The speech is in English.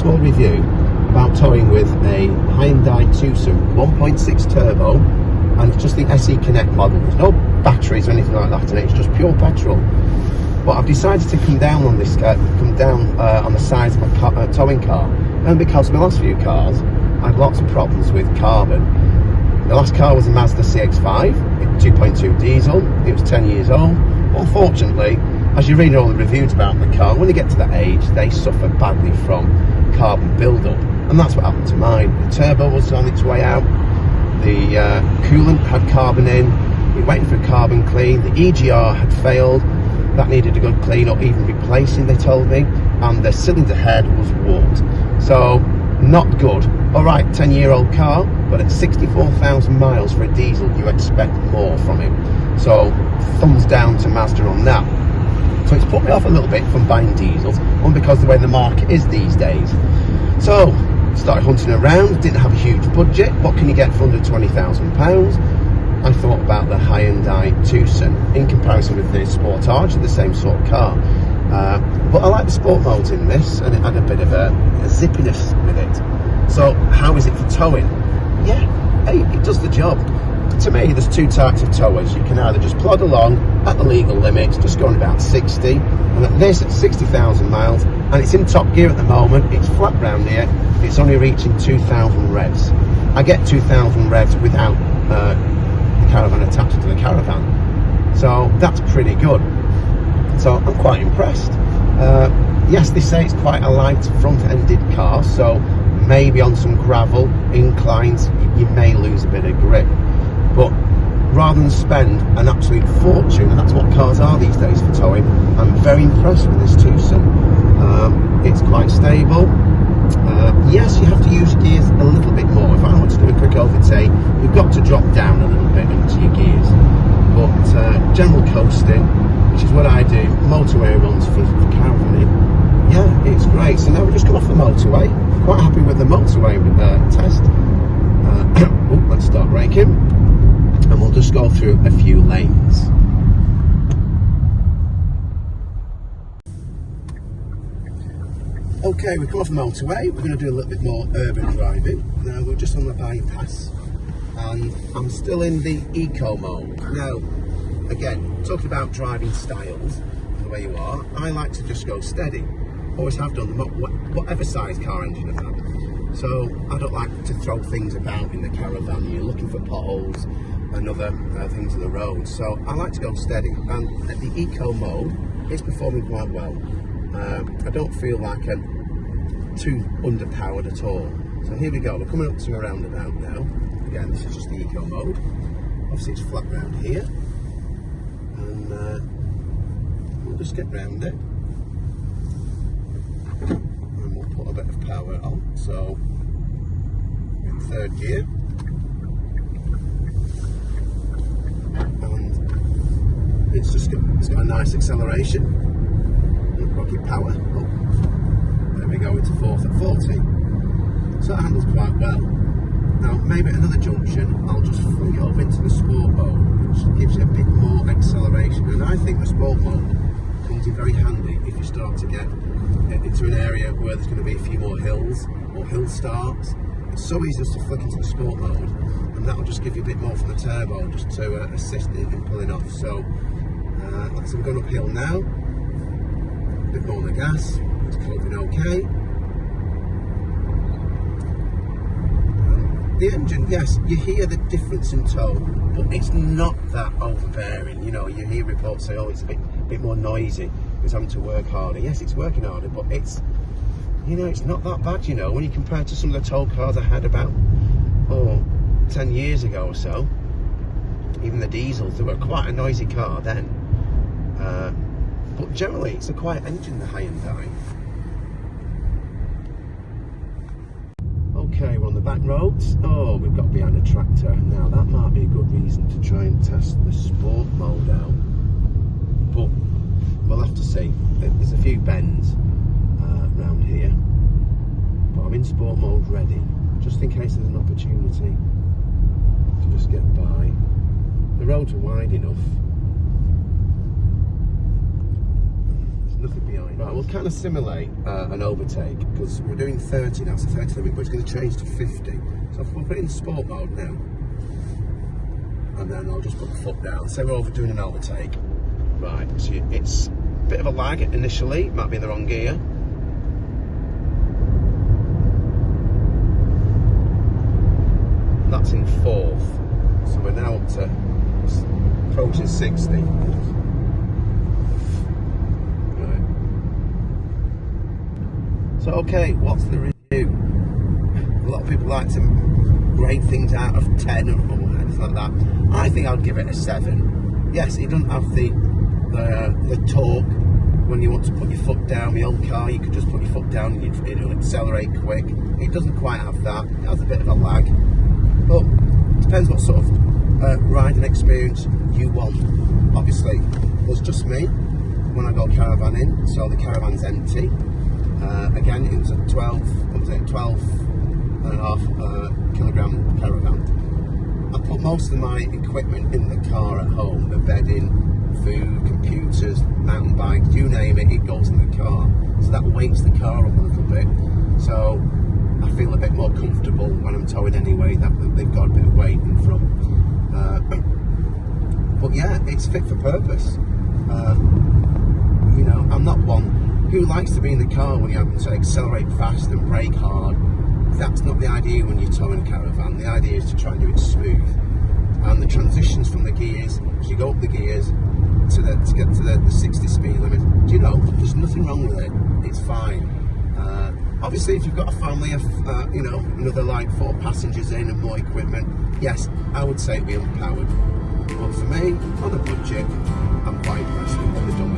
small review about towing with a Hyundai Tucson 1.6 turbo, and it's just the SE Connect model. There's no batteries or anything like that in it, it's just pure petrol. But I've decided to come down on this, on the size of my towing car, and because my last few cars I had lots of problems with carbon. The last car was a Mazda CX-5, 2.2 diesel. It was 10 years old. Unfortunately, as you read all the reviews about the car, when they get to that age, they suffer badly from carbon build-up, and that's what happened to mine. The turbo was on its way out, the coolant had carbon in, we were waiting for a carbon clean, the EGR had failed, that needed a good clean or even replacing, they told me, and the cylinder head was warped. So, not good. Alright, 10-year-old car, but at 64,000 miles for a diesel, you expect more from it. So, thumbs down to Mazda on that. So it's put me off a little bit from buying diesels, one because of the way the market is these days. So, started hunting around, didn't have a huge budget. What can you get for under £20,000? I thought about the Hyundai Tucson in comparison with the Sportage, the same sort of car. But I like the sport modes in this, and it had a bit of a zippiness with it. So how is it for towing? Yeah, hey, it does the job. To me, there's two types of towers. You can either just plod along at the legal limits, just going about 60, and at this at 60,000 miles, and it's in top gear at the moment, it's flat round here, it's only reaching 2,000 revs. I get 2,000 revs without the caravan attached to the caravan, so that's pretty good. So I'm quite impressed. Yes, they say it's quite a light front-ended car, so maybe on some gravel, inclines, you may lose a bit of grip. But rather than spend an absolute fortune, and that's what cars are these days for towing, I'm very impressed with this Tucson. It's quite stable. Yes, you have to use your gears a little bit more. If I want to do a quick overtake, you've got to drop down a little bit into your gears. But general coasting, which is what I do, motorway runs for caravanning, yeah, it's great. So now we've just come off the motorway. Quite happy with the motorway test. Oh, let's start braking. And we'll just go through a few lanes. Okay, we've come off the motorway. We're going to do a little bit more urban driving. Now we're just on the bypass, and I'm still in the eco mode. Now, again, talking about driving styles, the way you are, I like to just go steady. Always have done, whatever size car engine I've had. So I don't like to throw things about in the caravan. You're looking for potholes and other things on the road, so I like to go steady, and at the eco mode it's performing quite well. I don't feel like I'm too underpowered at all. So here we go, we're coming up to a roundabout now. Again, this is just the eco mode. Obviously it's flat round here, and we'll just get round it, and we'll put a bit of power on. So in third gear, and it's got a nice acceleration, rocket power. Oh, there we go, into fourth at 40. So that handles quite well. Now maybe at another junction I'll just fling it over into the sport mode, which gives you a bit more acceleration, and I think the sport mode comes in very handy if you start to get into an area where there's going to be a few more hills or hill starts. It's so easy just to flick into the sport mode, and that'll just give you a bit more from the turbo just to assist in pulling off. So like I said, we're going uphill now, a bit more on the gas, it's coping okay. The engine, yes, you hear the difference in tone, but it's not that overbearing. You know, you hear reports say, oh, it's a bit more noisy, it's having to work harder. Yes, it's working harder, but it's, you know, it's not that bad, you know, when you compare to some of the tow cars I had about, 10 years ago or so. Even the diesels, they were quite a noisy car then. But generally, it's a quiet engine, the Hyundai. Okay, we're on the back roads. Oh, we've got behind a tractor. Now, that might be a good reason to try and test the sport mode out. But we'll have to see. There's a few bends around here. But I'm in sport mode ready, just in case there's an opportunity to just get by. The roads are wide enough. There's nothing behind. Right, we'll kind of simulate an overtake, because we're doing 30 now, so 30 limit, but it's going to change to 50. So we'll put it in sport mode now. And then I'll just put the foot down. Say we're over doing an overtake. Right, so it's a bit of a lag initially, might be in the wrong gear. That's in 4th. So we're now up to approaching 60. Right. So okay, what's the review? A lot of people like to grade things out of 10 or anything like that. I think I'd give it a 7. Yes, it doesn't have the torque. When you want to put your foot down, the old car, you could just put your foot down and it'll accelerate quick. It doesn't quite have that. It has a bit of a lag. But it depends what sort of riding experience you want. Obviously, there's just me when I got caravan in, so the caravan's empty. Again, it was a 12.5 kilogram caravan. I put most of my equipment in the car at home, the bedding, food, computers, mountain bikes, you name it, it goes in the car. So that weights the car up a little bit. So I feel a bit more comfortable when I'm towing anyway, that they've got a bit of weight in front. But yeah, it's fit for purpose. You know, I'm not one who likes to be in the car when you're having to accelerate fast and brake hard. That's not the idea when you're towing a caravan. The idea is to try and do it smooth. And the transitions from the gears, as you go up the gears to get to the 60 speed limit, you know, there's nothing wrong with it. It's fine. Obviously, if you've got a family of, you know, another like 4 passengers in and more equipment, yes, I would say it'd be underpowered. But for me, on a budget, I'm quite impressed with what they've done.